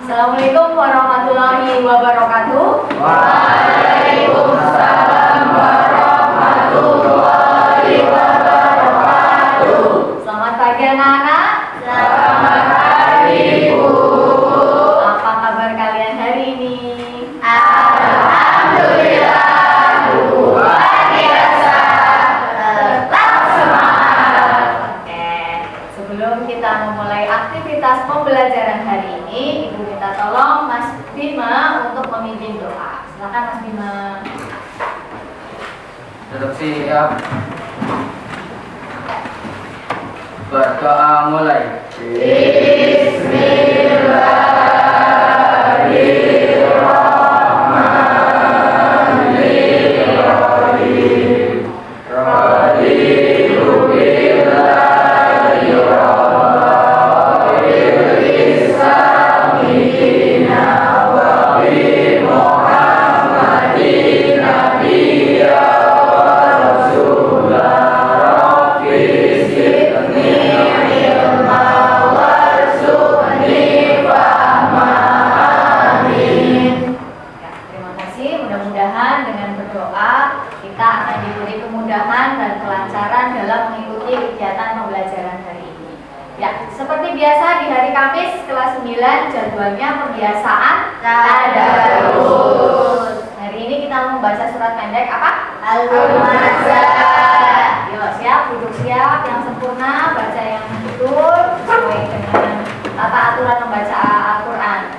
Assalamualaikum warahmatullahi wabarakatuh. Waalaikumsalam warahmatullahi wabarakatuh. Selamat pagi anak-anak. Selamat pagi, Bu. Apa kabar kalian hari ini? Alhamdulillah, luar biasa. Tetap semangat. Oke, sebelum kita memulai aktivitas pembelajaran hari ini, Ibu minta tolong Mas Bima untuk memimpin doa. Silakan Mas Bima. Duduk siap. Berdoa mulai. Bismillahirrahmanirrahim. Raditu billahi rabbil Islami dinan wa bi Muhammadin nabiyya wa rasulah. Rabbi zidni ilma warzuqni fahma. Amin. Ya, terima kasih. Mudah-mudahan dengan berdoa kita akan diberi kemudahan dan kelancaran dalam mengikuti kegiatan pembelajaran hari ini. Ya, seperti biasa di hari Kamis kelas 9 jadwalnya pembiasaan tadarus. Hari ini kita membaca surat pendek apa? Al-Humaza. Yuk, siap, duduk siap, yang sempurna, baca yang betul sesuai dengan tata aturan membaca Al-Quran.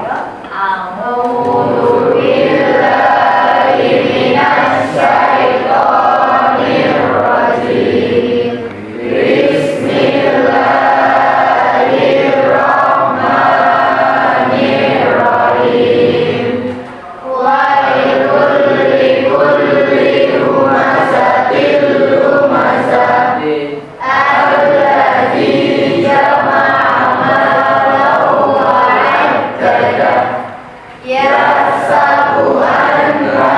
Yuk, A'udzu billahi minasy syaithanir rajim. Bismillahirrahmanirrahim. Wailul likulli humazatil lumazah. Alladzi jama'a malahu wa 'addadah. Yahsabu anna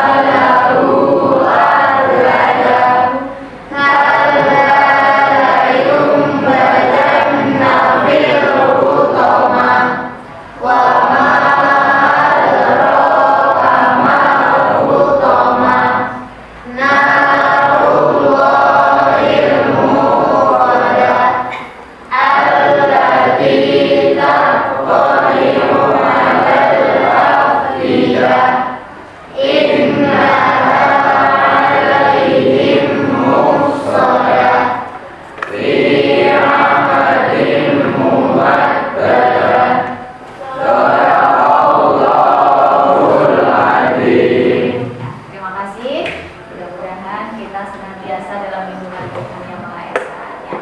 malahu akhradah. Kalla la yunbadanna fil hutamah. Wa ma adraka ma hutamah. Narullahil muqadah. Allati tattali'u 'alal afidah. Innaha 'alaihim muhsadah. Fi 'amadin mumaddadah. Shadaqallahul adzim. terima kasih. Mudah-mudahan kita senantiasa dalam lindungan Tuhan Yang Maha Esa. Ya.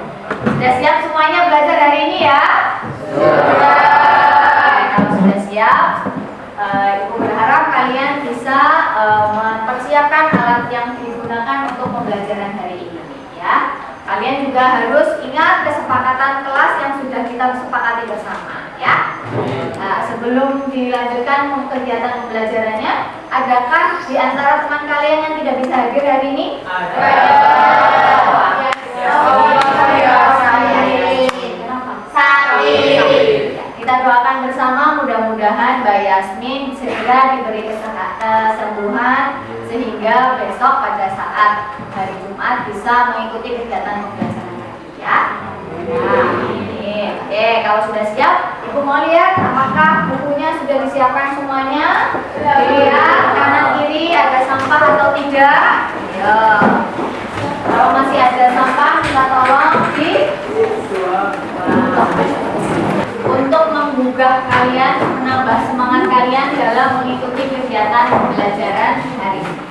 Sudah siap semuanya belajar hari ini ya? Kalau sudah siap, Ibu berharap kalian bisa mempersiapkan alat yang digunakan untuk pembelajaran hari ini ya. Kalian juga harus ingat kesepakatan kelas yang sudah kita sepakati bersama ya. Nah, sebelum dilanjutkan kegiatan pembelajarannya, adakah di antara teman kalian yang tidak bisa hadir hari ini? Ada. Kita doakan bersama mudah-mudahan Mbak Yasmin segera diberi kesembuhan sehingga besok pada saat hari Jumat bisa mengikuti kegiatan pembelajaran lagi ya. Nah, ini. Oke, kalau sudah siap, Ibu mau lihat apakah bukunya sudah disiapkan semuanya? Dilihat kanan kiri ada sampah atau tidak? Ya. Kalau masih ada sampah, minta tolong untuk menggugah kalian, menambah semangat kalian dalam mengikuti kegiatan pembelajaran hari ini.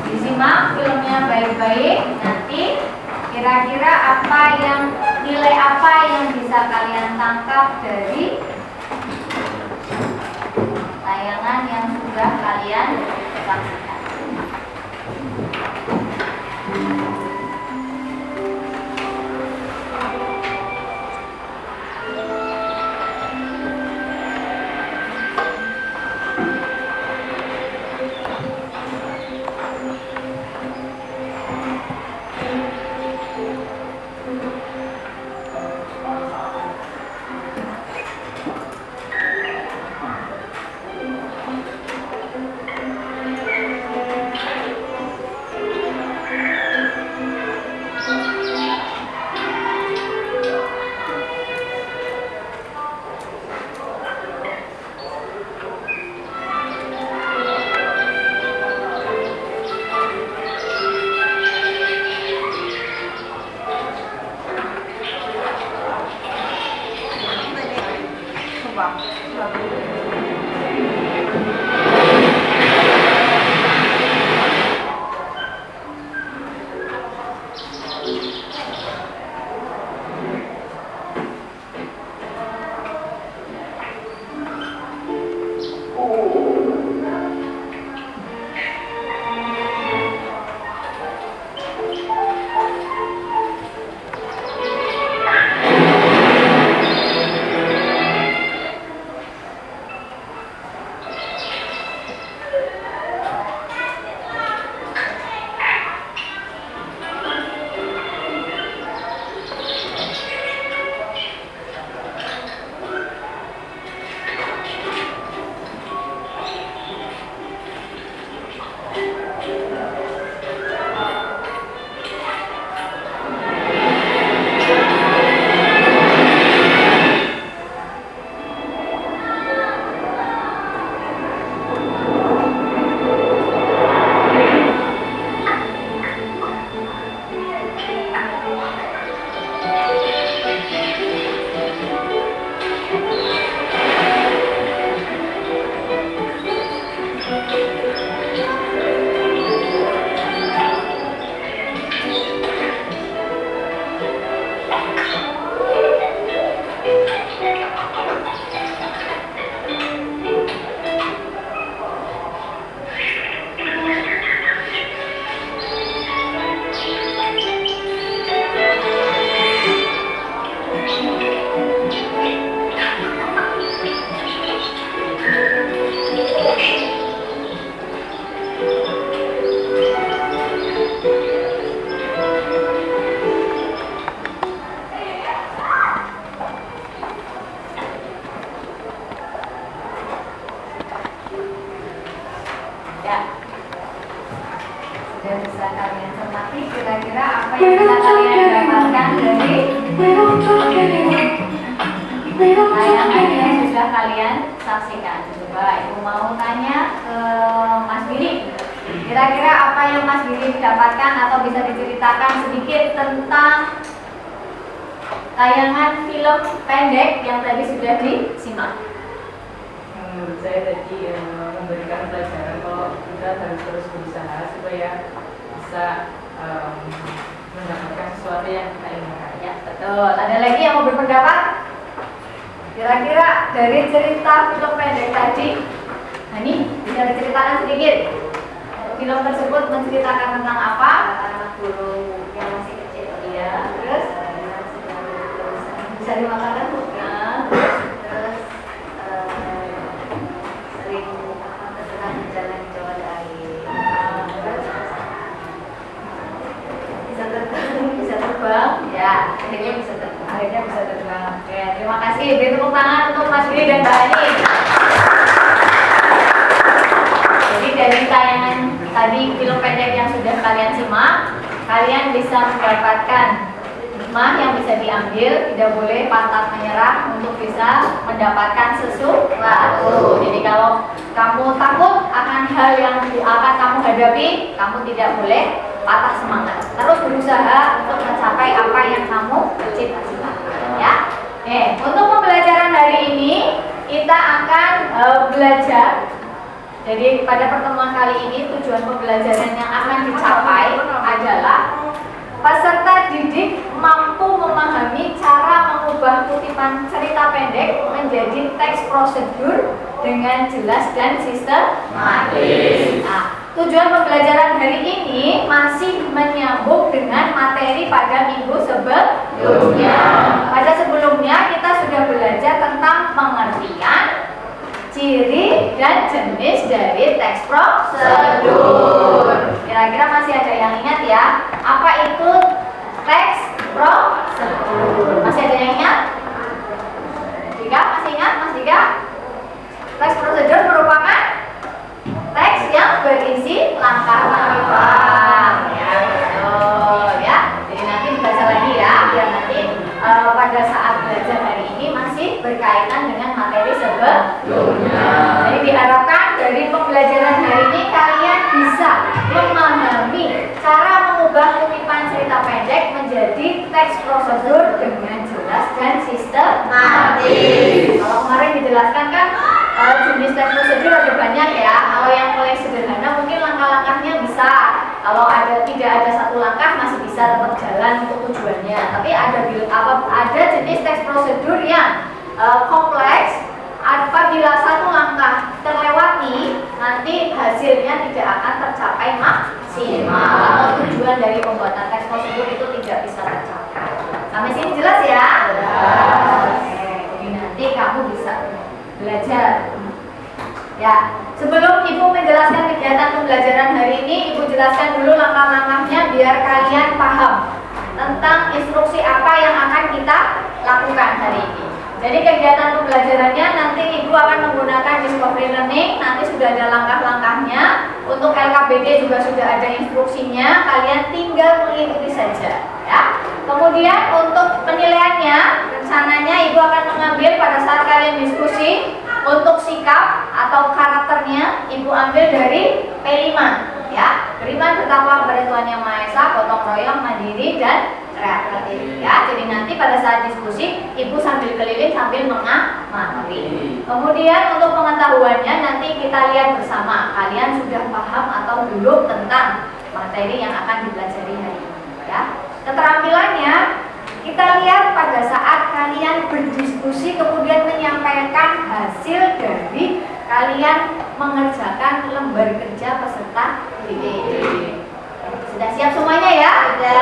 Disimak filmnya baik-baik, nanti kira-kira nilai apa yang bisa kalian tangkap dari tayangan yang sudah kalian saksikan. siswa. Ya, sudah bisa kalian cermati kira-kira apa yang bisa kalian dapatkan dari tayangan yang sudah kalian saksikan. Coba Ibu mau tanya ke Mas Billy, kira-kira apa yang Mas Billy dapatkan atau bisa diceritakan sedikit tentang tayangan film pendek yang tadi sudah disimak? Menurut saya tadi memberikan pelajaran kalau kita harus terus berusaha supaya bisa mendapatkan sesuatu yang kita inginkan. Ya, betul. Ada lagi yang mau berpendapat? Kira-kira dari cerita film pendek tadi, nah ini bisa diceritakan sedikit. Film tersebut menceritakan tentang apa? Anak guru yang masih kecil. Iya. Terus bisa dimakan Bu? Nah, terus sering terserah berjalan di bawah air. Terus bisa terbang. Ya, akhirnya bisa terbang. Oke, terima kasih. Beri tepuk tangan untuk Mas Billy dan Mbak Ani. Jadi dari tayangan tadi film pendek yang sudah kalian simak, kalian bisa mendapatkan hikmah yang bisa diambil. Tidak boleh pantang menyerah untuk bisa mendapatkan sesuatu. Jadi kalau kamu takut akan hal yang akan kamu hadapi, kamu tidak boleh patah semangat. Terus berusaha untuk mencapai apa yang kamu cita-citakan. Ya. Untuk pembelajaran hari ini kita akan belajar. Jadi pada pertemuan kali ini tujuan pembelajaran yang akan dicapai adalah peserta didik mampu memahami cara mengubah kutipan cerita pendek menjadi teks prosedur dengan jelas dan sistematis. Nah, tujuan pembelajaran hari ini masih menyambung dengan materi pada minggu sebelumnya. Pada sebelumnya kita sudah belajar tentang pengertian, ciri, dan jenis dari teks prosedur. Kira-kira masih ada yang ingat ya? Apa itu teks prosedur? Masih ada yang ingat? Dika, masih ingat Mas Dika? Teks prosedur merupakan teks yang berisi langkah-langkah. Ya, betul ya. Jadi nanti dibaca lagi ya, biar nanti pada saat belajar hari ini masih berkaitan dengan materi sebelumnya. Jadi diharapkan dari pembelajaran hari ini kalian bisa memahami cara mengubah kutipan cerita pendek menjadi teks prosedur dengan jelas dan sistematis. Kalau kemarin teks prosedur ada banyak ya. Kalau yang paling sederhana mungkin langkah-langkahnya bisa. Kalau tidak ada satu langkah masih bisa tetap jalan untuk tujuannya. Tapi ada jenis teks prosedur yang kompleks. Apabila satu langkah terlewati, nanti hasilnya tidak akan tercapai maksimal. Atau tujuan dari pembuatan teks prosedur itu tidak bisa tercapai. Sampai sini jelas ya? Oke, jadi nanti kamu bisa belajar. Ya, sebelum Ibu menjelaskan kegiatan pembelajaran hari ini, Ibu jelaskan dulu langkah-langkahnya biar kalian paham tentang instruksi apa yang akan kita lakukan hari ini. Jadi kegiatan pembelajarannya nanti Ibu akan menggunakan discovery learning, nanti sudah ada langkah-langkahnya. Untuk LKBD juga sudah ada instruksinya, kalian tinggal mengikuti saja ya. Kemudian untuk penilaiannya, rencananya Ibu akan mengambil pada saat kalian diskusi. Untuk sikap atau karakternya Ibu ambil dari P5 ya. Beriman bertakwa kepada Tuhan Yang Maha Esa, gotong royong, mandiri dan kreatif ya. Jadi nanti pada saat diskusi Ibu sambil keliling sambil mengamati. Kemudian untuk pengetahuannya nanti kita lihat bersama kalian sudah paham atau belum tentang materi yang akan dipelajari hari ini ya. Keterampilannya kita lihat pada saat kalian berdiskusi kemudian menyampaikan hasil dari kalian mengerjakan lembar kerja peserta didik. Sudah siap semuanya ya? Sudah.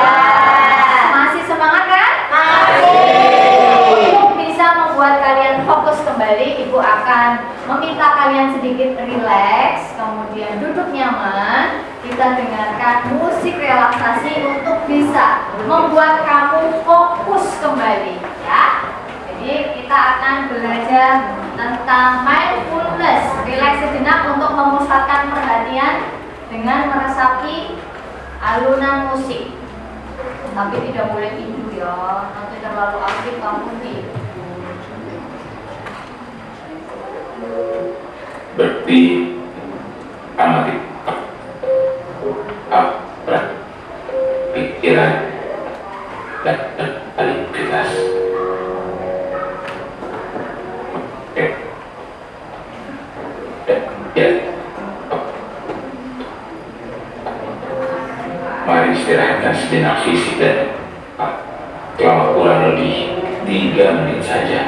Masih semangat kan? Masih. Untuk bisa membuat kalian fokus kembali, Ibu akan meminta kalian sedikit rileks, kemudian duduk nyaman. Kita dengarkan musik relaksasi untuk bisa membuat kamu fokus kembali ya. Jadi kita akan belajar tentang mindfulness, rileks sejenak untuk memusatkan perhatian dengan meresapi alunan musik. Tapi tidak boleh tidur ya, nanti terlalu aktif kamu tidur. Berarti amati pikiran dan aktivitas. Mari istirahatkan sejenak fisik dan selama kurang lebih 3 menit saja.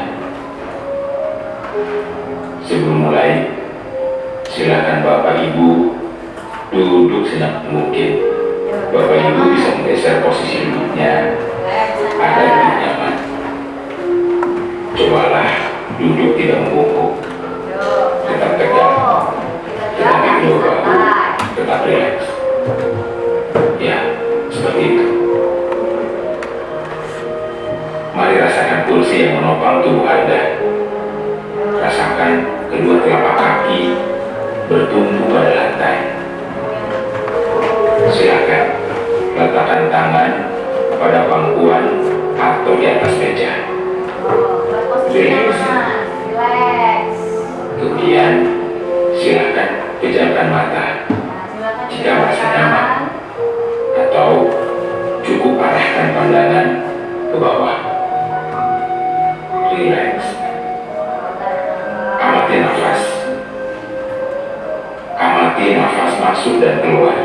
Sebelum mulai, silakan Bapak Ibu duduk senang mungkin. Bapak Ibu bisa menggeser posisi duduknya agar lebih nyaman. Cobalah duduk tidak membungkuk, tetap tegak, tetapi kedua bahu tetap rileks. Ya, seperti itu. Mari rasakan kursi yang menopang tubuh Anda. Rasakan kedua telapak kaki bertumpu pada lantai. Silakan letakkan tangan pada pangkuan atau di atas meja. Rileks. Kemudian silakan pejamkan mata jika merasa nyaman, atau cukup arahkan pandangan ke bawah. Rileks. Amati nafas. Amati nafas masuk dan keluar.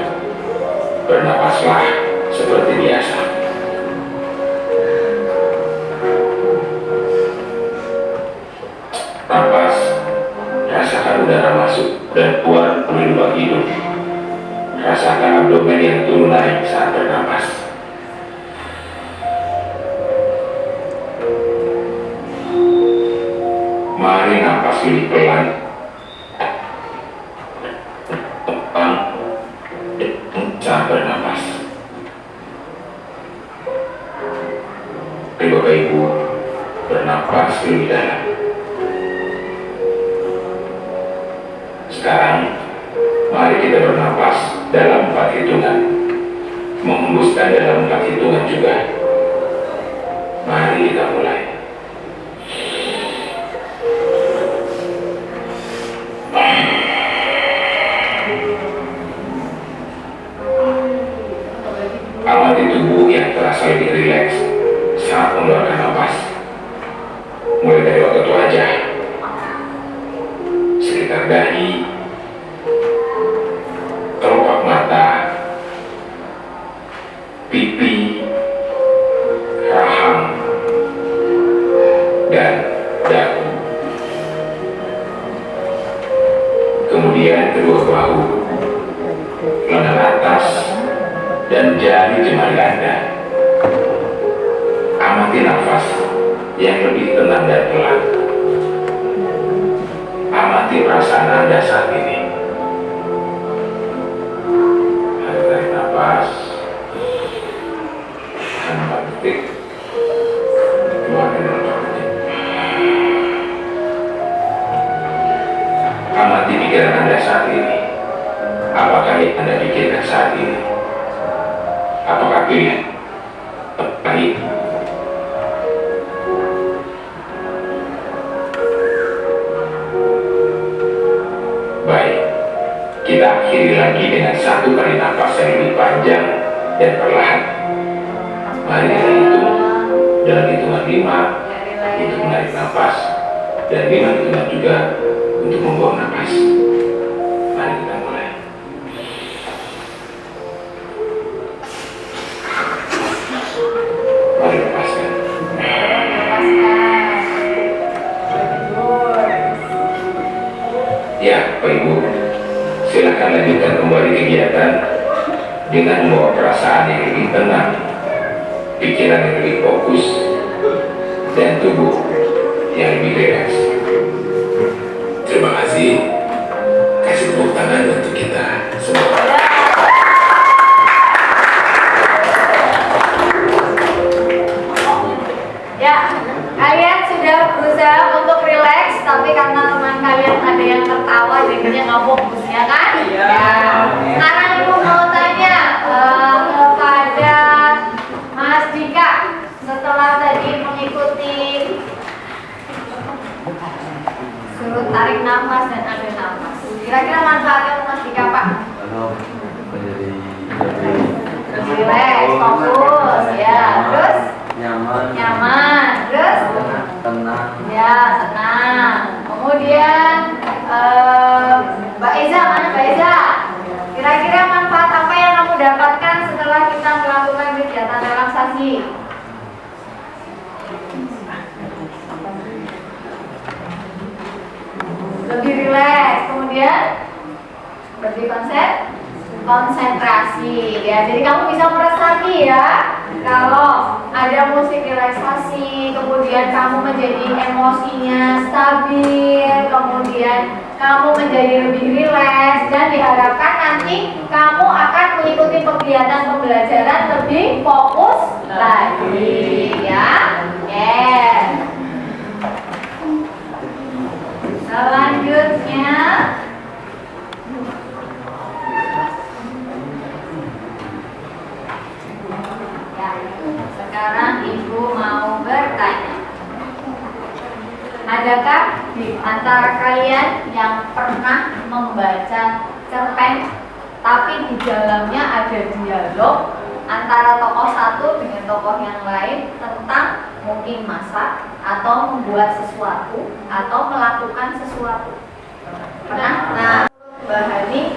Bernapaslah seperti biasa. Napas, rasakan udara masuk dan keluar melalui lubang hidung. Rasakan abdomen yang turun naik saat bernapas. Mari napas lebih pelan. Saat bernapas. Bapak Ibu bernapas lebih dalam. Sekarang mari kita bernapas dalam 4 hitungan, menghembuskan dalam 4 hitungan juga. Mari kita mulai. Amati tubuh yang terasa lebih rileks saat mengeluarkan napas. Mulai dari otot wajah, sekitar dahi, dan jari jemari Anda. Amati nafas yang lebih tenang dan pelan. Amati perasaan Anda saat ini. Tarik nafas 4 detik, keluarkan dalam 4 detik. Amati pikiran Anda saat ini. Apakah yang Anda pikirkan saat ini? Apakah pilihan baik? Baik, kita akhiri lagi dengan 1 kali nafas yang lebih panjang dan perlahan. Mari kita hitung dalam hitungan 5 untuk menarik nafas dan 5 hitungan juga untuk membuang nafas. Mari kita mulai. Mari lepaskan. Ya, Bapak Ibu, silakan lanjutkan kembali kegiatan dengan membawa perasaan yang lebih tenang, pikiran yang lebih fokus, dan tubuh yang lebih rileks. Terima kasih. Kasih tepuk tangan untuk kita semua. Ya, kalian sudah berusaha untuk rileks, tapi karena teman kalian ada yang tertawa, jadinya nggak fokus, ya kan? Iya. Ya. Sekarang Ibu mau tanya kepada Mas Dika, setelah tadi mengikuti suruh tarik nafas dan ambil nafas, kira-kira manfaatnya untuk Mas Dika, Pak? Lebih Rileks, fokus, ya. Terus nyaman, terus tenang. ya, senang. Kemudian Mbak Eza, mana Mbak Eza? Kira-kira manfaat apa yang kamu dapatkan setelah kita melakukan kegiatan relaksasi? Lebih rileks, kemudian lebih konsentrasi, ya. Jadi kamu bisa meresapi, ya. Kalau ada musik relaksasi, kemudian kamu menjadi emosinya stabil, kemudian kamu menjadi lebih rileks, dan diharapkan nanti kamu akan mengikuti kegiatan pembelajaran lebih fokus lagi, ya. Selanjutnya, sekarang Ibu mau bertanya, adakah di antara kalian yang pernah membaca cerpen tapi di dalamnya ada dialog antara tokoh satu dengan tokoh yang lain tentang mungkin masak atau membuat sesuatu atau melakukan sesuatu? Pernah? Nah, Mbak Hani,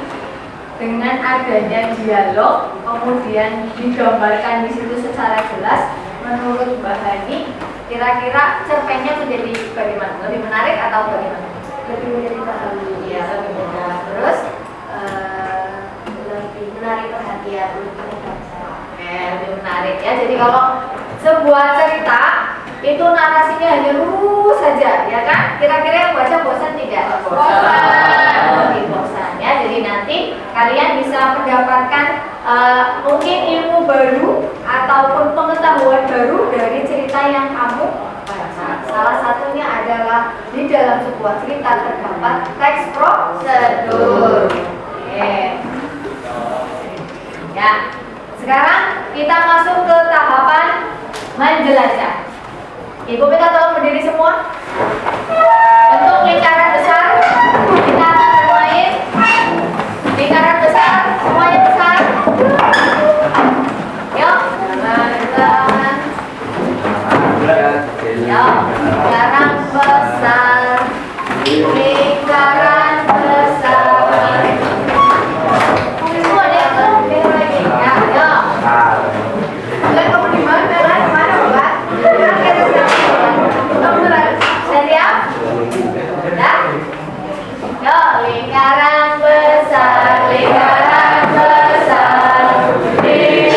dengan adanya dialog kemudian digambarkan di situ secara jelas, menurut Mbak Hani, kira-kira cerpennya menjadi bagaimana? Lebih menarik atau bagaimana? Lebih menjadi bahagia. Ya, lebih menarik. Terus lebih menarik perhatian. Lebih menarik, ya. Jadi kalau sebuah cerita itu narasinya hanya lurus saja, ya kan? Kira-kira yang baca bosan tidak? Bosan. Lebih bosan, ya. Jadi nanti kalian bisa mendapatkan mungkin ilmu baru ataupun pengetahuan baru dari cerita yang kamu baca. Salah satunya adalah di dalam sebuah cerita terdapat teks prosedur. Ya. Sekarang kita masuk ke tahapan menjelajah. Ibu minta tolong berdiri semua. Untuk lingkaran besar, kita akan bermain lingkaran besar, semuanya besar. Yuk, teman-teman. Yuk, lingkaran besar, lingkaran besar. Semuanya tuh lagi. Ya, yuk. Kalian kamu di mana? Mana, Mbak? Siap? Udah? Yuk, lingkaran besar, lingkaran besar, lingkaran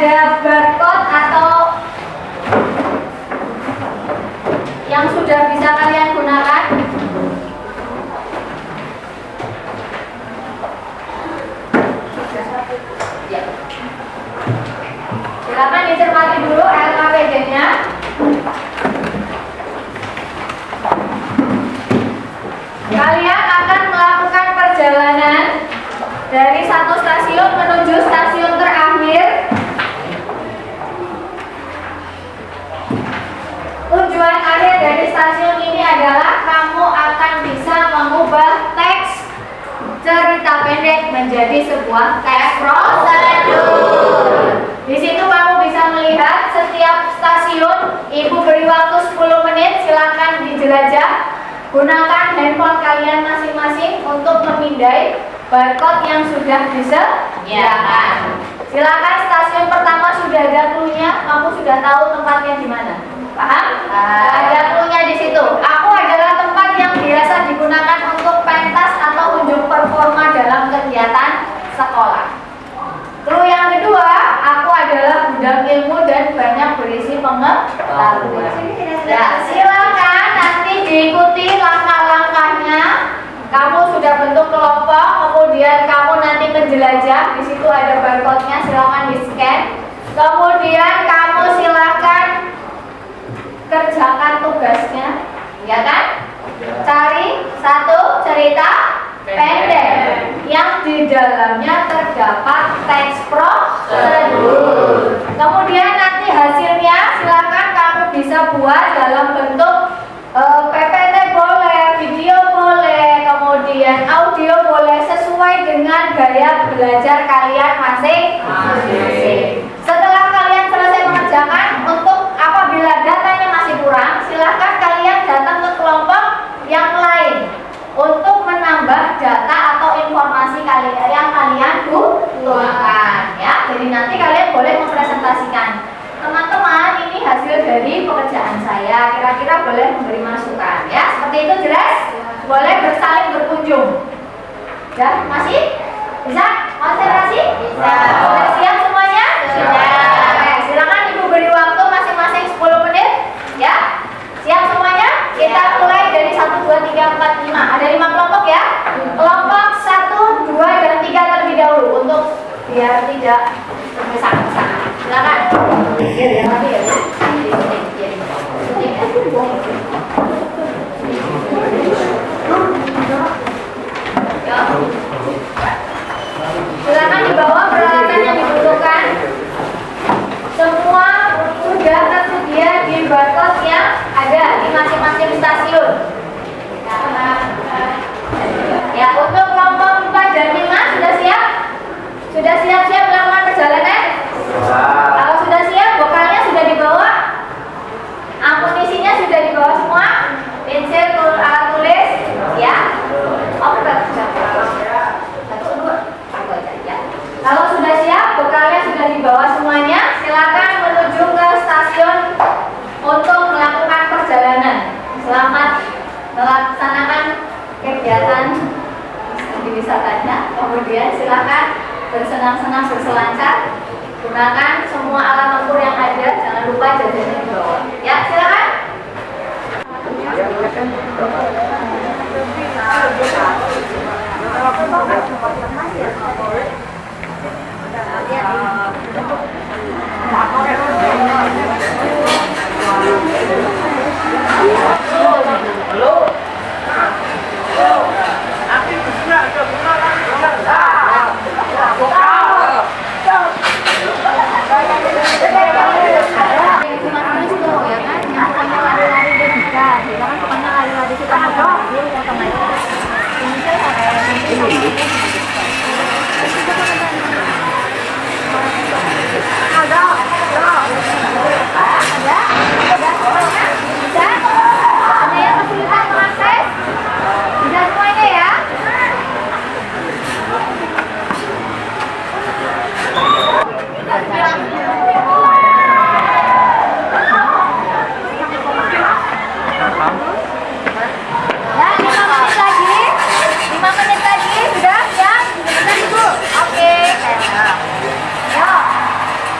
ada barcode atau yang sudah bisa kalian gunakan? Ya. Silakan dicermati dulu LKPD-nya. Kalian akan melakukan perjalanan dari satu stasiun menuju stasiun terakhir. Tujuan akhir dari stasiun ini adalah kamu akan bisa mengubah teks cerita pendek menjadi sebuah teks prosedur. Di situ kamu bisa melihat setiap stasiun. Ibu beri waktu 10 menit, silakan dijelajah. Gunakan handphone kalian masing-masing untuk memindai barcode yang sudah disediakan. Silakan, stasiun pertama sudah ada clue-nya, kamu sudah tahu tempatnya di mana. Paham? Ada clue-nya di situ. Aku adalah tempat yang biasa digunakan untuk pentas atau unjuk performa dalam kegiatan sekolah. Clue yang kedua, aku adalah gudang ilmu dan banyak berisi pengetahuan. Ya, silakan nanti diikuti langkah-langkahnya. Kamu sudah bentuk kelompok, kemudian kamu nanti menjelajah. Di situ ada barcode-nya, silakan di-scan. Kemudian kamu silakan kerjakan tugasnya, ya kan? Cari satu cerita pendek yang di dalamnya terdapat teks prosedur. Kemudian nanti hasilnya silakan kamu bisa buat dalam bentuk PPT boleh, video boleh, kemudian audio boleh, sesuai dengan gaya belajar kalian masing-masing. Setelah kalian selesai mengerjakan, untuk apabila datanya masih kurang, silahkan kalian datang ke kelompok yang lain untuk menambah data atau informasi yang kalian butuhkan, ya. Jadi nanti kalian boleh mempresentasikan. Teman-teman, ini hasil dari pekerjaan saya. Kira-kira boleh memberi masukan, ya. Seperti itu, jelas? Boleh bersaling berkunjung. Ya, masih? Bisa? Konsentrasi? Bisa. Sudah siap semuanya? Sudah. Oke, silakan Ibu beri waktu masing-masing 10 menit, ya. Siap semuanya? Kita mulai dari 1, 2, 3, 4, 5. Ada 5 kelompok, ya. Kelompok 1, 2, dan 3 terlebih dahulu untuk biar tidak tergesa-gesa. Silakan. Ya, tapi ya. Silakan dibawa peralatan yang dibutuhkan. Semua sudah tersedia di barcode yang ada di masing-masing stasiun. Ya, untuk kelompok 4 dan 5 sudah siap? Sudah siap-siap melakukan perjalanan? Kalau sudah siap, bekalnya sudah dibawa? Amunisinya sudah dibawa semua? Pensil, alat tulis? Ya? Oh, kalau sudah siap, bekalnya sudah dibawa semuanya, silakan menuju ke stasiun untuk melakukan perjalanan. Selamat melaksanakan kegiatan di wisatanya. Kemudian silakan bersenang-senang, berselancar. Gunakan semua alat tempur yang ada, jangan lupa jajannya dibawa. Ya, silakan.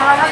Kalau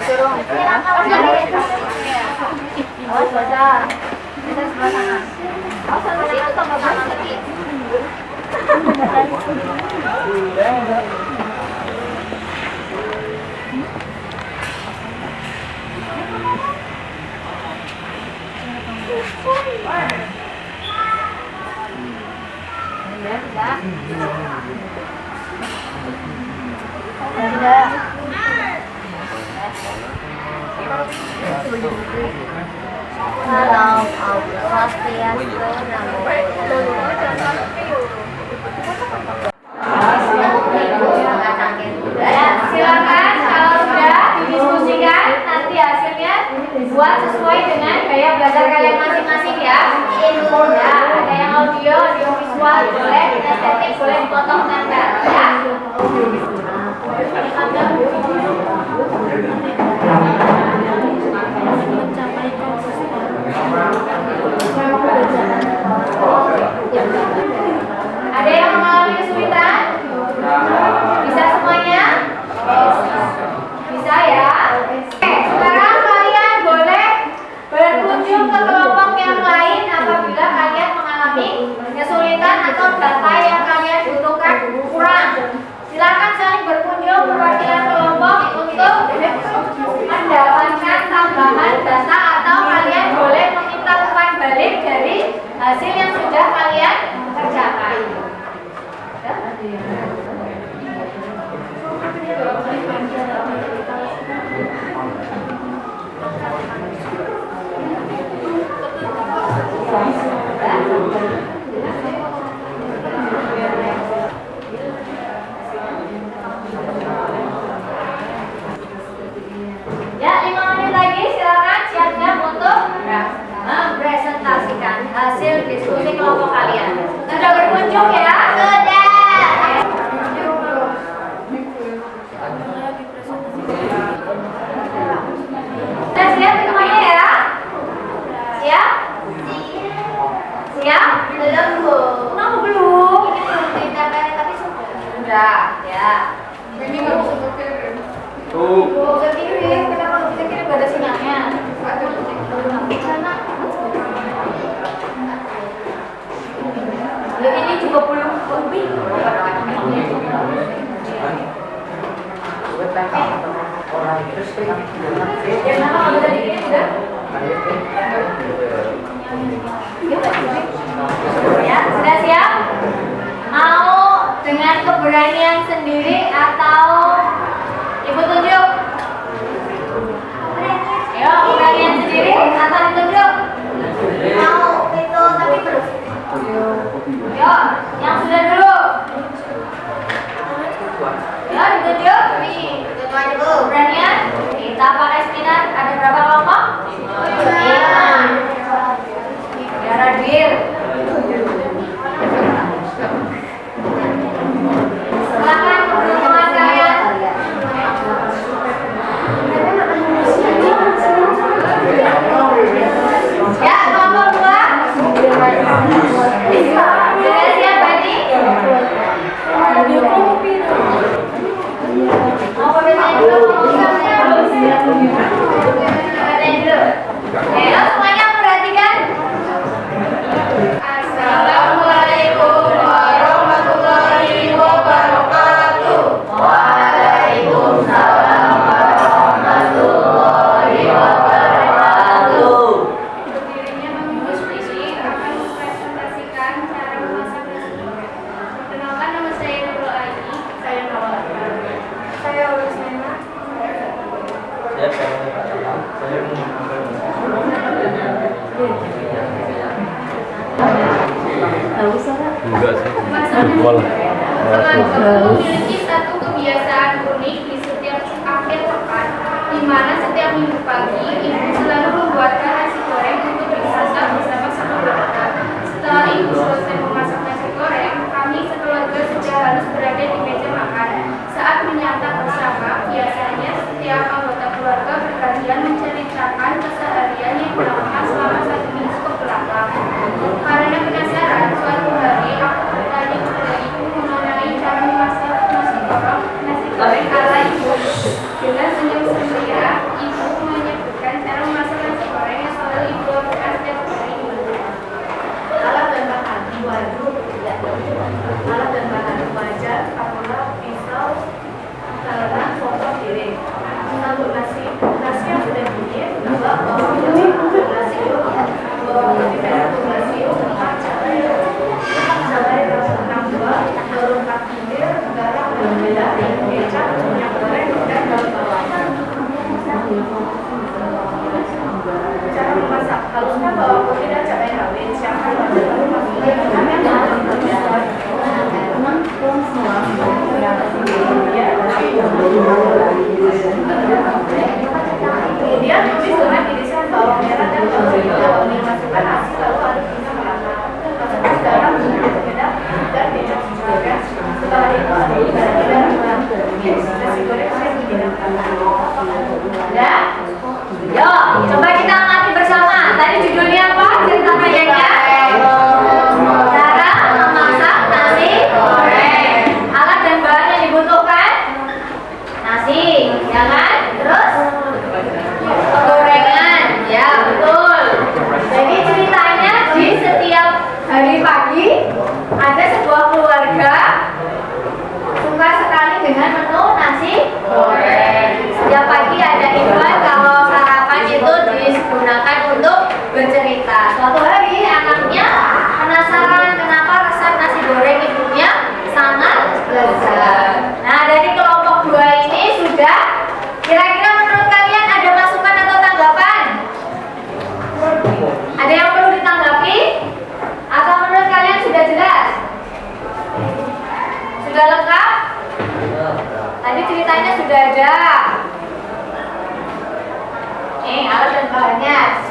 Awas baca. Bisa sebelah sana. Awas sama-sama lagi. Salam Swastiastu, Namo Buddhaya. Silakan kalau sudah didiskusikan nanti hasilnya buat sesuai dengan gaya belajar kalian masing-masing ya. Ya, ada yang audio visual boleh, estetik boleh dipotong nempel ya. Ada yang mengalami kesulitan? Bisa semuanya? Bisa ya? Oke, sekarang kalian boleh berkunjung ke kelompok yang lain apabila kalian mengalami kesulitan atau data yang kalian butuhkan kurang. Silakan saling berkunjung perwakilan kelompok untuk mendapatkan tambahan data atau kalian boleh meminta umpan balik dari hasil yang sudah kalian kerjakan. Ya, 5 menit lagi silakan siap-siap untuk mempresentasikan hasil diskusi kelompok kalian. Sudah berkunjung ya? Sudah. Sudah siap semuanya ya? Siap? Siap? Belum, Bu. Kenapa belum? Ini belum diingatkan tapi sudah. Sudah, ya. Ini nggak bisa berkirim. Nggak bisa kirim, kenapa nggak bisa kirim? Nggak ada sinyalnya. Ya ini juga belum lebih. Yang mana nggak bisa dikirim udah? Ya, sudah siap? Mau dengan keberanian sendiri atau ibu tunjuk? Ayo, keberanian sendiri atau ditunjuk? Mau itu tapi terus. Ayo, yang sudah dulu. Ya, ditunjuk. Nih, itu aja dulu. Keberanian. Kita pakai spinner. Ada berapa kelompok? 5. Darah dir. Silakan keberuntungan kalian. Ya, kelompok 2. Sudah siap Bani? Mau pembicaraan dulu, ayo semuanya perhatikan. Assalamualaikum warahmatullahi wabarakatuh. Waalaikumsalam warahmatullahi wabarakatuh. Berdirinya Memimpin ini akan mempresentasikan cara memasak nasi. Perkenalkan, nama saya Nurul Aini. Saya Nawal. Saya Ulusena. Memiliki satu kebiasaan unik di setiap akhir pekan, di mana setiap minggu pagi ibu selalu membuatkan nasi goreng untuk dimasak bersama sama keluarga. Setelah ibu selesai memasak nasi goreng, kami sekeluarga sudah harus berada di meja makan. Saat menyantap bersama, biasanya setiap anggota keluarga bergantian menceritakan keseharian yang dilakukan selama 1 minggu ke belakang. Karena penasaran, suatu hari aku bertanya kepada ibu mengenai cara memasak nasi goreng ala ibu. Dengan senyum ceria,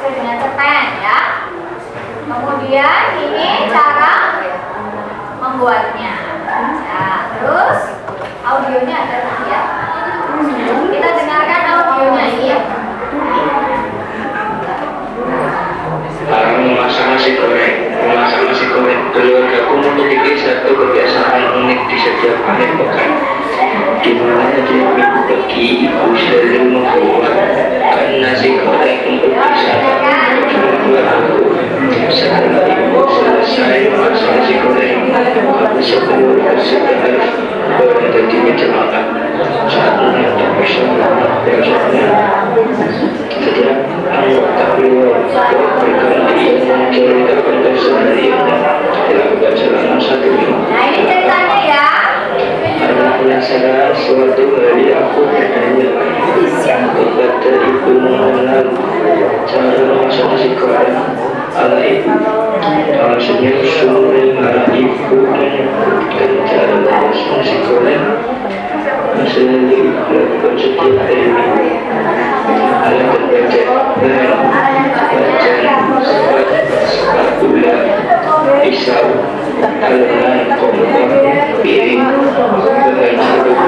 sesuai dengan cerpen ya. Kemudian ini cara membuatnya. Nah, terus audionya ada ya. Kita dengarkan audionya ya. Cara memasak nasi goreng. Memasak nasi goreng. Keluargaku memiliki satu kebiasaan unik di setiap akhir pekan, di mana tiap minggu pagi ibu selalu membuatkan nasi goreng untuk disantap keluargaku. Setelah ibu selesai memasak nasi goreng, kami semua sudah berada di meja makan. Saat menonton bersama besoknya, setiap anggota keluarga berganti menceritakan kesehariannya dilakukan selama 1 minggu. Nah, ini ceritanya ya. Karena penasaran, suatu hari aku bertanya kepada ibu mengenal cara memasak nasi goreng ala ibu. Alasannya sering ibu menyebutkan cara memasak nasi goreng selalu dilakukan setiap hari minggu. Alat terbaca sebat gula, pisau, talenan, kompor, piring, bahan serut,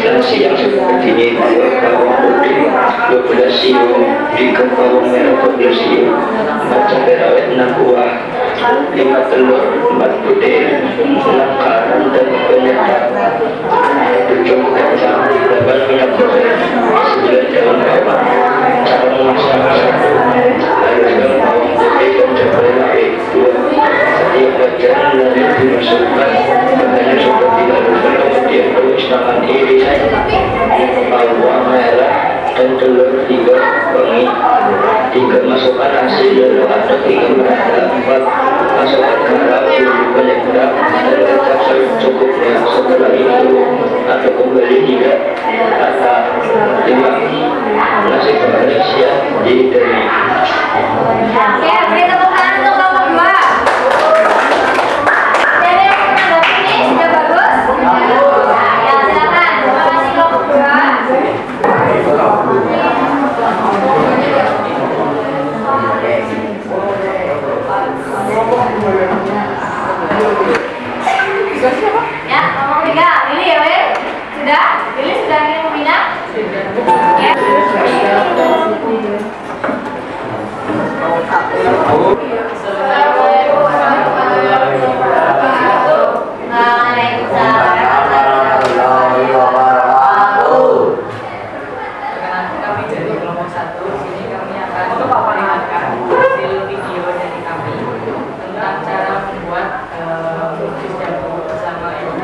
nasi yang seperti ini 2 bawang putih, 12 siung, 3 bawang merah 12 siung, 4 cabai rawit 6 buah, 5 telur, 4 butir, 6 garam dan penyedap, 7 kacang, 8 minyak goreng, 9 daun bawang. Cara memasak 1. Haluskan bawang putih dan cabai rawit. 2. Setiap wajan lalu dimasukkan bahannya seperti dihaluskan, kemudian tumis tangan iris bawang merah dan telur hingga wangi. 3. Masukkan nasi lalu aduk hingga merata. 4. Masukkan garam, bumbu penyedap dan kecap secukupnya. Setelah itu aduk kembali hingga rata. 5. Nasi goreng siap dihidangkan. Oke, beri tepuk tangan untuk kelompok 2. Jadi menanggapi ini sudah bagus? Nah, ya silakan. Terima kasih kelompok 2. Ya, kelompok 3. Lili ya, Wil? Sudah? Lili sudah ingin meminang? Ya. Kami dari kelompok 1, sini kami akan memperlihatkan hasil video dari kami tentang cara membuat jus jambu bersama ibu.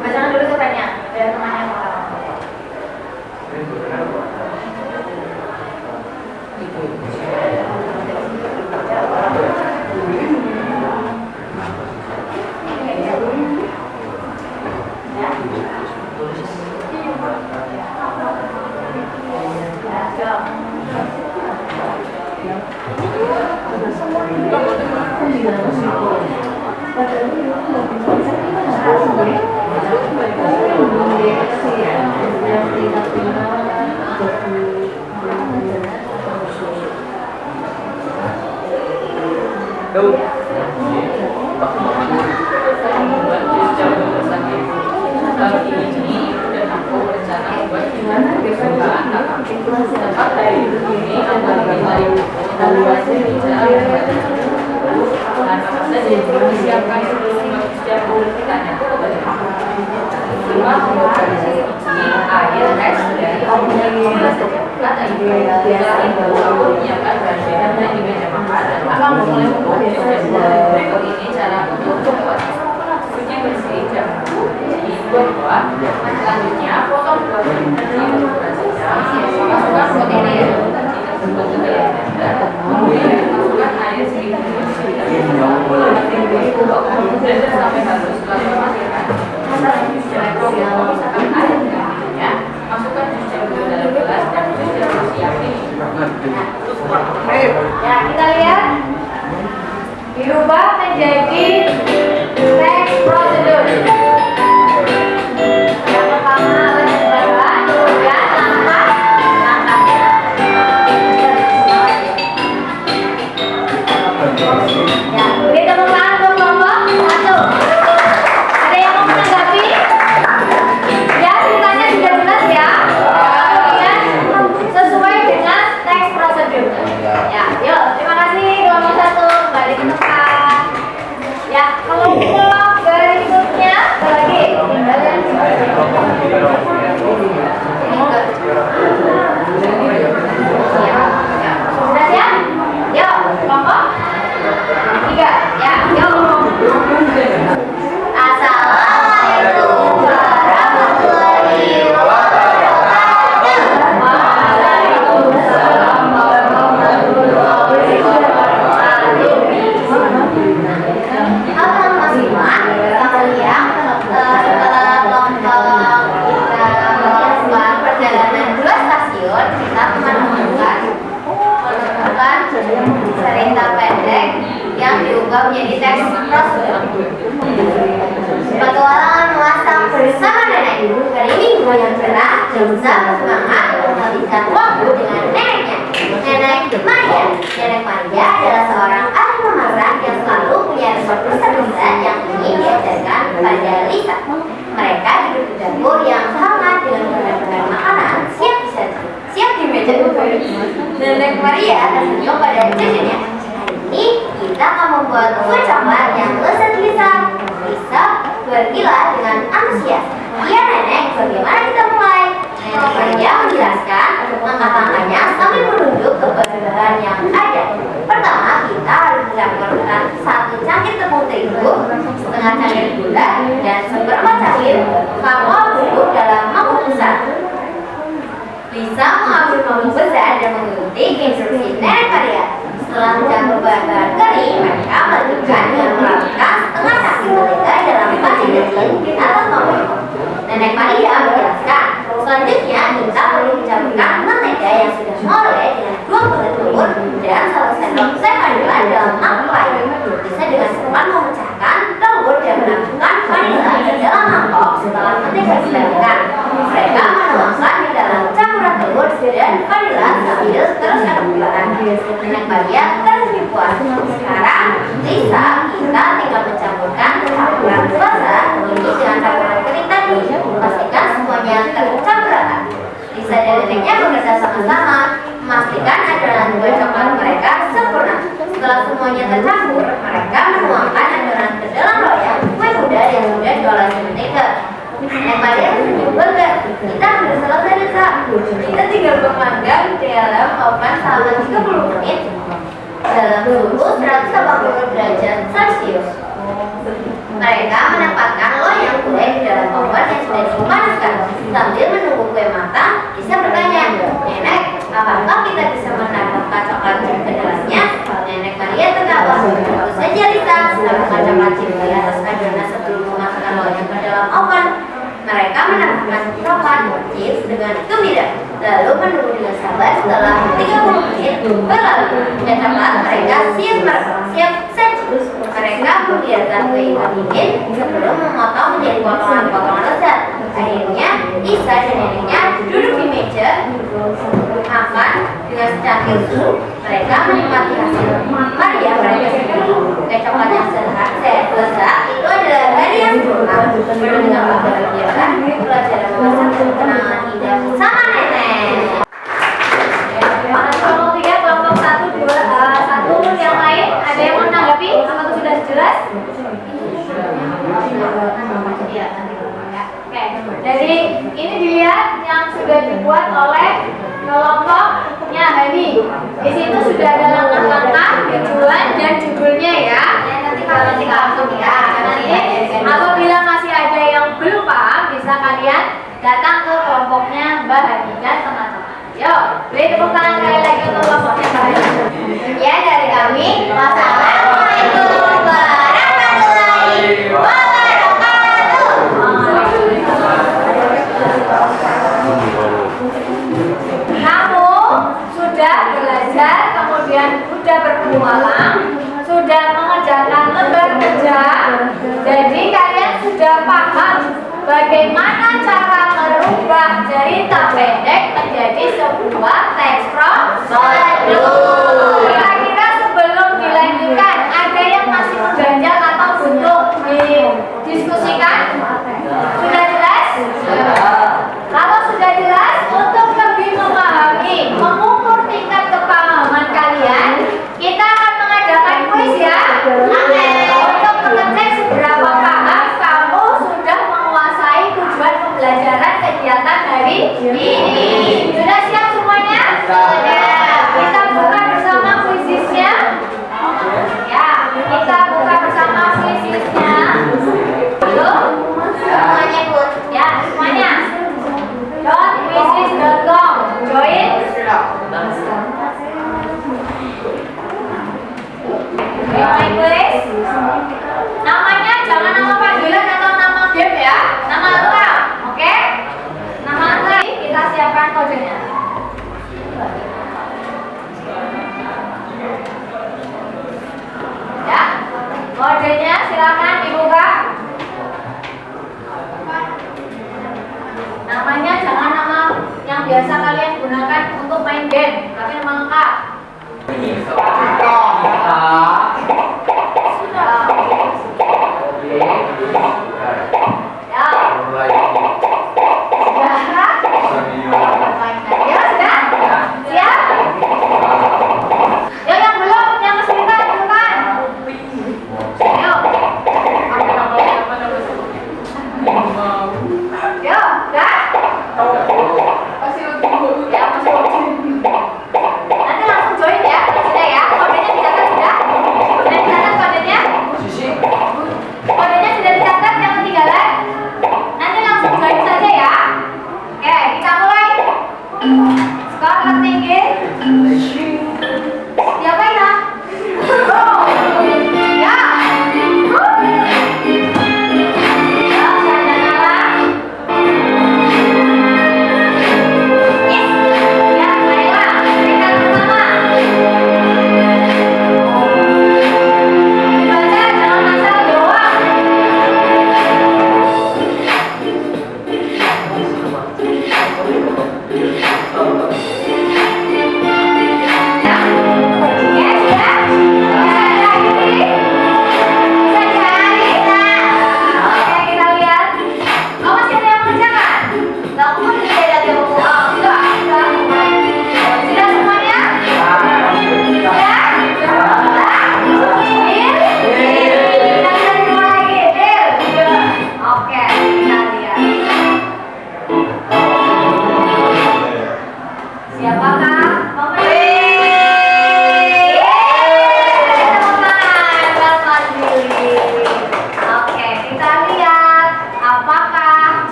Bacakan dulu cerpennya, biar temannya mau tahu. Membuat jus jambu bersama ibu. Kali ini dan aku berencana buat gimana kesukaan kakak. Tempat dari ini adalah nilai evaluasi bicara membaca. Dan apa saja yang perlu disiapkan sebelum membuat jus jambu? Pertanyaanku kepada ibu. 5. Memproduksi biji, air, es dari air kata ibu. Setelah itu aku menyiapkan bahan dan di meja makan dan akan mulai membuat jus jambu. Berikut ini cara untuk membuatnya. Cuci bersih jambu di 2 buah. Selanjutnya potong buah jambu di ukuran sedang. Masukkan protein tadi tersebut ke dalam blender. Kemudian masukkan air sekitar 2 blender sampai halus. Lalu matikan. Masak jus jambu. Pisahkan air dengan minumnya. Masukkan jus jambu ke dalam gelas dan jus jambu siap diminum. Ya, kita lihat dirubah menjadi text prosedur. Yang pertama adalah kemudian langkahnya. Ya, beri tepuk tangan untuk kelompok 1. Ada yang mau menanggapi? Ya, ceritanya sudah jelas ya. Kemudian sesuai dengan teks prosedur. Ya, yuk, terima kasih kelompok 1 kembali ke tempat. Ya, kelompok berikutnya ada lagi. Sudah siap? Yuk, kelompok 3. Ya, yuk. Assalamualaikum warahmatullahi wabarakatuh. Waalaikumsalam warahmatullahi wabarakatuh. Halo teman-teman semua, selamat siang. Setelah kelompok kita melakukan perjalanan 2 stasiun, kita menemukan cerita pendek yang diubah menjadi teks prosedur. Petualangan masak bersama nenek dari minggu yang cerah, Elsa bersemangat menghabiskan waktu dengan neneknya. Nenek Maria adalah seorang ahli memasak yang selalu punya resep besar yang ingin diajarkan pada Lisa. Mereka duduk di dapur yang hangat dengan berbagai makanan siap di meja buffet. Nenek Maria tersenyum pada cucunya. Hari ini kita akan membuat kue coklat yang lezat Lisa. Lisa bergila dengan antusias. Iya nenek, bagaimana kita mulai? Nenek Maria menjelaskan langkah-langkahnya sambil menunjuk ke bahan yang ada. Pertama, kita harus mencampurkan 1 cangkir tepung terigu, setengah cangkir gula, dan seperempat cangkir kakao bubuk dalam mangkuk besar. Lisa mengambil mangkuk besar dan mengikuti instruksi Nenek Maria. Setelah mencampur bahan-bahan kering, mereka melanjutkan dengan melakukan setengah cangkir mentega dalam panci kecil di atas mangkuk. Nenek Maria menjelaskan, selanjutnya kita perlu mencampurkan mentega yang sudah molek dengan 2 butir telur dan 1 sendok teh vanila dalam mangkuk lain. Lisa dengan cepat memecahkan telur dan menambahkan vanila di dalam mangkok setelah mentega dicampurkan. Mereka menuangkan di dalam campuran telur dan vanila sambil terus aduk-adukan. Nenek Maria tersenyum puas. Sekarang, Lisa, kita tinggal mencampurkan campuran basah ini dengan campuran kering tadi. Pastikan semuanya tercampur rata. Lisa dan neneknya bekerja sama-sama memastikan adonan kue coklat mereka sempurna. Setelah semuanya tercampur, mereka menuangkan adonan ke dalam loyang kue muda yang sudah diolesi mentega. Nenek Maria tersenyum bangga. Kita sudah selesai, Lisa. Kita tinggal memanggang di dalam oven selama 30 menit dalam suhu 180 derajat Celcius. Mereka menempatkan loyang kue di dalam oven yang sudah dipanaskan. Sambil menunggu kue matang, Lisa bertanya, Nenek, apakah kita bisa menambahkan coklat chip ke dalamnya? Nenek Maria tertawa. Tentu saja, Lisa. Tambahkan coklat chip di atas adonan sebelum memasukkan loyang ke dalam oven. Mereka menambahkan coklat chip dengan gembira, lalu menunggu dengan sabar. Setelah 30 menit berlalu, coklat mereka siap saji. Mereka membiarkan kue itu dingin sebelum memotong menjadi potongan-potongan lezat. Akhirnya, Lisa dan neneknya duduk di meja makan dengan secangkir susu. Mereka menikmati hasil Maria. Mereka kue coklat yang lezat itu adalah hari yang sempurna. Penuh dengan kebahagiaan, pelajaran memasak dan kenangan indah sama nenek. Kelompok 3, kelompok 1, 2, 1 yang lain ada yang mau menanggapi? Apakah sudah jelas? Oke, dari ini dilihat yang sudah dibuat oleh kelompoknya Hani. Di situ sudah ada langkah-langkah, tujuan dan judulnya ya. Nanti apabila masih ada yang belum paham, bisa kalian datang ke kelompoknya Mbak Hani dan teman-teman. Yuk, beri tepuk tangan sekali lagi untuk kelompoknya Mbak Hani. Ya, dari kami, wassalamualaikum warahmatullahi wabarakatuh. Kamu sudah belajar, kemudian sudah berpetualang, sudah mengerjakan lembar kerja. Jadi kalian sudah paham bagaimana cara merubah cerita pendek menjadi sebuah teks prosedur. Kira-kira sebelum dilanjutkan, ada yang masih mengganjal atau butuh didiskusikan? Sudah jelas? Kalau sudah jelas, untuk lebih memahami, mengukur tingkat kepahaman kalian, kita akan mengadakan kuis ya. Untuk mengecek seberapa paham kamu sudah menguasai tujuan pembelajaran kegiatan hari ini. Sudah siap semuanya? Sudah. Kita buka bersama kuisisnya. Ya, kita buka bersama kuisisnya. Belum? Semuanya ikut. Ya, semuanya. .quizzes.com. Join. My quiz. Namanya jangan nama panggilan atau nama game ya. Nama lengkap, oke? Nama lengkap. Kita siapkan kodenya. Ya, kodenya silakan dibuka. Namanya jangan nama yang biasa kalian gunakan untuk main game, tapi nama lengkap. Sudah. Ya. Ya sudah. Siap? Ya yang belum, yang kesulitan duluan. Ayo. Yo, udah? Ya, masih nanti langsung join ya. Sudah ya? Kodenya dicatat sudah? Sudah dicatat kodenya? Kodenya sudah dicatat, yang ketinggalan? Nanti langsung join saja ya. Oke, kita mulai. Skor tertinggi. Siapa ya? Oh. Ya.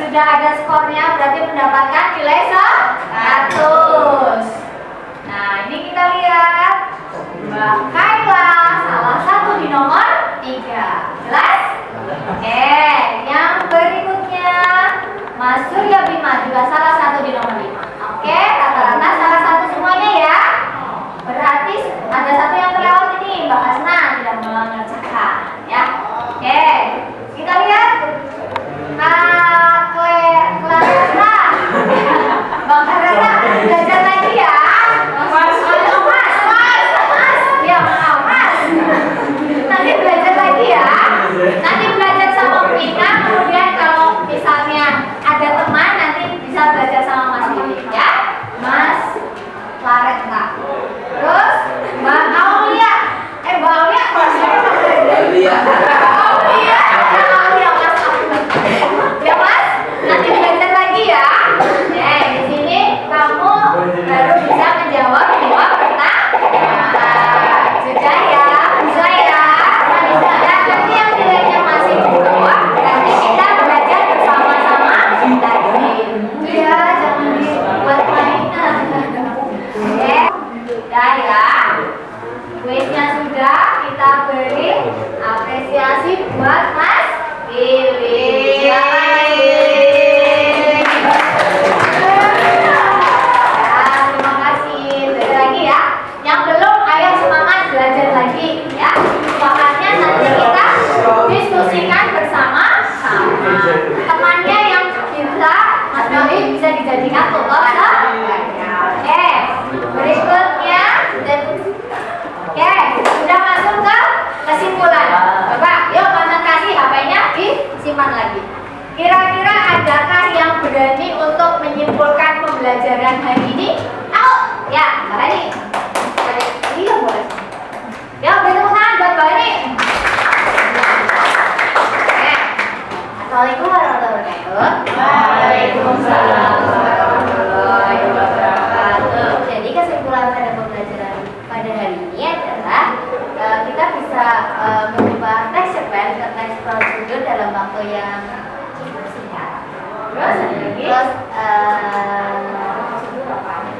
Sudah ada skornya, berarti mendapatkan nilai 100. Nah, ini kita lihat Mbak Kayla salah satu di nomor 3. Jelas? Oke, yang berikutnya Mas Surya Bima juga salah satu di nomor 5. Oke, rata-rata salah satu semuanya ya. Berarti ada satu yang terlewat ini, Mbak Hasna tidak mengerjakan ya. Oke, kita lihat Clarissa, Bang Clarissa belajar lagi ya. Mas, ya Mas. Nanti belajar lagi ya. Nanti belajar sama Pina, kemudian kalau menjadikan tutor sebaya. Oke, berikutnya oke, sudah masuk ke kesimpulan. Coba, yuk konsentrasi, HP-nya disimpan lagi. Kira-kira adakah yang berani untuk menyimpulkan pembelajaran hari ini? Tahu? Ya, Mbak Hani. Iya, boleh. Ya, beri tepuk tangan buat Mbak Hani. Oke. Assalamualaikum warahmatullahi wabarakatuh. Waalaikumsalam warahmatullahi wabarakatuh. Jadi kesimpulan pada pembelajaran pada hari ini adalah kita bisa mengubah teks sequence ke teks prosedur dalam waktu yang singkat. Terus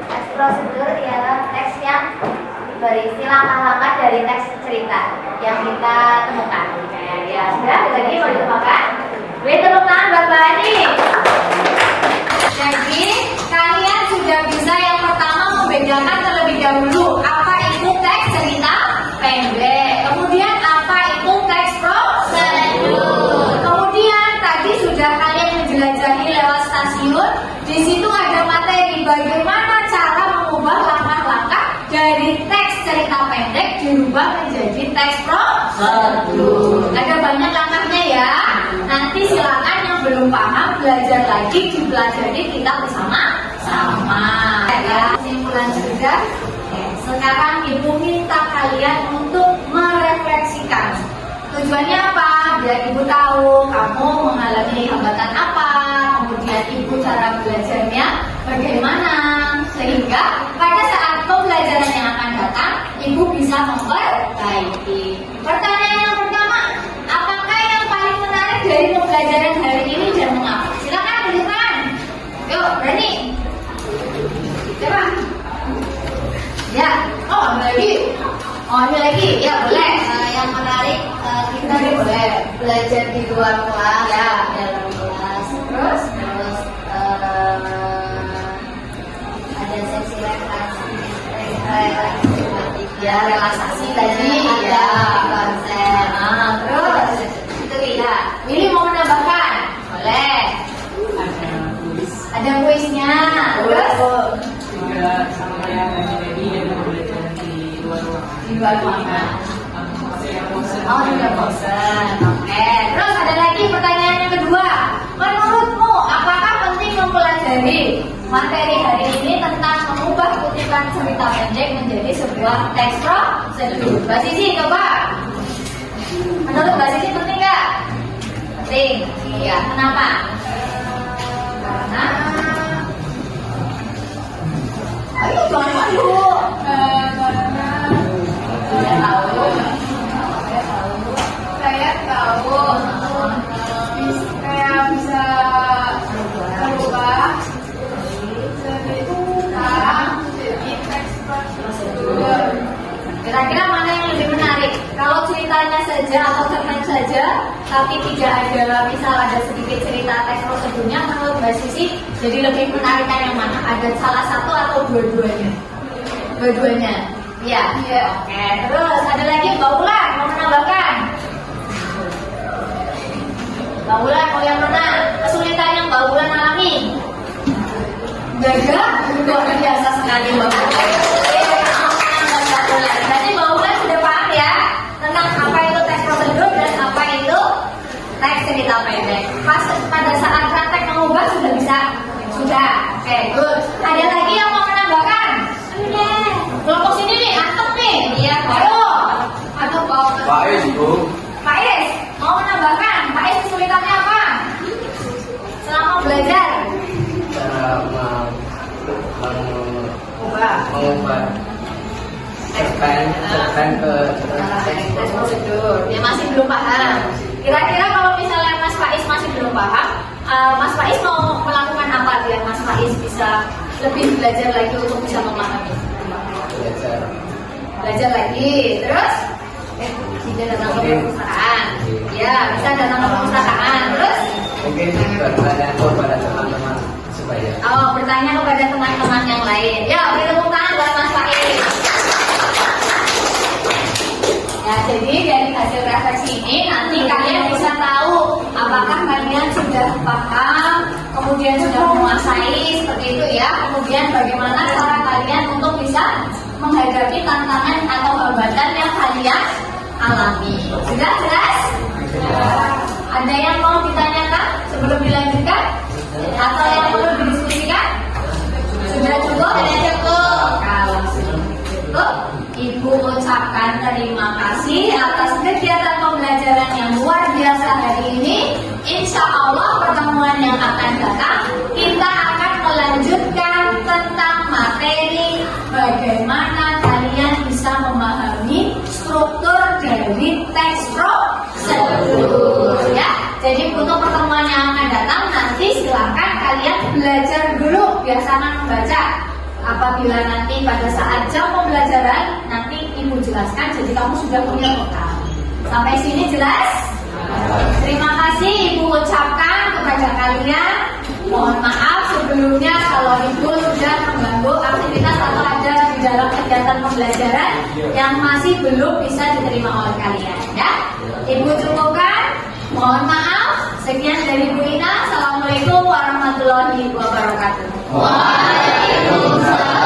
teks prosedur ialah teks yang berisi langkah-langkah dari teks cerita yang kita temukan. Ya, sudah lagi mau ditemukan. Beri tepuk tangan buat Mbak Ani. Jadi kalian sudah bisa yang pertama membedakan terlebih dahulu apa itu teks cerita pendek, kemudian apa itu teks prosedur. Kemudian tadi sudah kalian menjelajahi lewat stasiun. Di situ ada materi bagaimana cara mengubah langkah-langkah dari teks cerita pendek dirubah menjadi teks prosedur. Ada banyak langkahnya ya. Nanti silakan yang belum paham belajar lagi, dipelajari kita bersama-sama. Ya, kesimpulan sudah. Sekarang Ibu minta kalian untuk merefleksikan. Tujuannya apa? Biar Ibu tahu kamu mengalami hambatan apa, kemudian Ibu cara belajarnya bagaimana, sehingga pada saat pembelajaran yang akan datang, Ibu bisa memperbaiki. Pertanyaan yang pertama, apakah yang paling menarik dari pembelajaran hari ini dan mengapa? Silakan tunjukkan. Yuk, berani. Coba. Ya, oh ambil lagi. Oh ambil lagi, ya boleh. Yang menarik kita boleh belajar di luar kelas, ya dalam kelas. Terus ada sesi relaksasi, ya relaksasi tadi ada konsep. Terus itu ya. Willy mau menambahkan? Boleh. Ada kuisnya. Terus juga sama yang tadi yang belajar di luar ruangan. di luar ruangan. Oh, tidak bosan. Oke. Terus ada lagi pertanyaan yang kedua. Menurutmu, apakah penting mempelajari materi hari ini tentang mengubah kutipan cerita pendek menjadi sebuah teks prosedur? Mbak Sisi, coba. Menurut Mbak Sisi penting nggak? Penting. Iya. Kenapa? Karena ayo jangan malu. Saya tahu saya bisa berubah jadi teks prosedur. Kira-kira mana yang lebih menarik? Kalau ceritanya saja atau cerpen saja, tapi tidak ada, misal ada sedikit cerita teks prosedurnya, menurut Mbak Sisi jadi lebih menarik yang mana? Ada salah satu atau dua-duanya? Dua-duanya. Iya. Oke. Terus ada lagi Mbak Ulan mau menambahkan? Mbak Ulan mau yang mana? Kesulitan yang Mbak Ulan alami? Gagal? Luar biasa sekali Mbak Ulan. Berarti Mbak Ulan sudah paham ya tentang apa itu teks prosedur dan apa itu teks cerita pendek. Pada saat praktek mengubah sudah bisa? Sudah. Oke, good. Ada lagi yang mau menambahkan? Kelompok sini nih, antep nih. Iya, ayo. Atau Pak Is, Bu. Pak Is, mau menambahkan? Pak Is kesulitannya apa? Selama belajar? Cara mengubah cerpen ke teks prosedur. Dia masih belum paham. Kira-kira kalau misalnya Mas Faiz masih belum paham, Mas Faiz mau melakukan apa biar Mas Faiz bisa lebih belajar lagi untuk bisa memahami? Belajar lagi. Terus bisa datang ke perpustakaan. Ya, bisa datang ke perpustakaan. Terus mungkin bertanya kepada teman-teman supaya bertanya kepada teman-teman yang lain. Ya, beri tepuk tangan buat Mas Faiz. Ya, jadi dari hasil refleksi ini nanti kalian bisa tahu apakah kalian sudah paham, kemudian sudah menguasai menguasai seperti itu ya. Kemudian bagaimana cara kalian untuk bisa menghadapi tantangan atau hambatan yang kalian alami. Sudah jelas? Ada yang mau ditanyakan sebelum dilanjutkan? Atau yang perlu didiskusikan? Sudah cukup? Sudah cukup. Kalau sudah cukup, Ibu ucapkan terima kasih atas kegiatan pembelajaran yang luar biasa hari ini. Insya Allah pertemuan yang akan datang kita akan melanjutkan tentang materi bagaimana kalian bisa memahami struktur dari teks prosedur ya. Jadi untuk pertemuan yang akan datang nanti silakan kalian belajar dulu biasakan membaca. Apabila nanti pada saat jam pembelajaran nanti Ibu jelaskan, jadi kamu sudah punya bekal. Sampai sini jelas? Terima kasih Ibu ucapkan kepada kalian. Mohon maaf sebelumnya kalau Ibu sudah mengganggu aktivitas atau ada di dalam kegiatan pembelajaran yang masih belum bisa diterima oleh kalian ya. Ibu cukupkan. Mohon maaf. Sekian dari Bu Ina. Assalamualaikum warahmatullahi wabarakatuh. Waalaikumsalam.